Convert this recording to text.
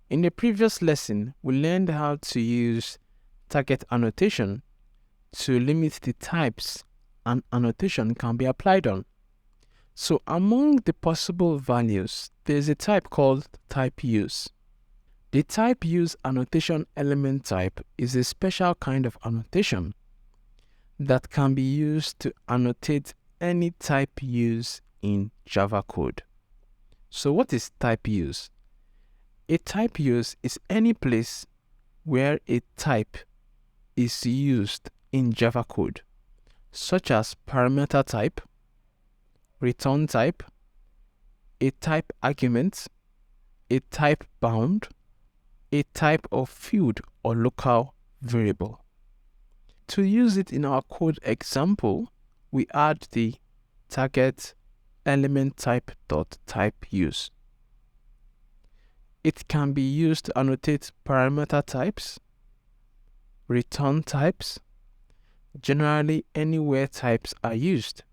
In the previous lesson, we learned how to use target annotation to limit the types an annotation can be applied on. So among the possible values, there's a type called type use. The type use annotation element type is a special kind of annotation that can be used to annotate any type use in Java code. So what is type use? A type use is any place where a type is used in Java code, such as parameter type, return type, a type argument, a type bound, a type of field or local variable. To use it in our code example, we add the target element type dot type use. It can be used to annotate parameter types, return types, generally anywhere types are used.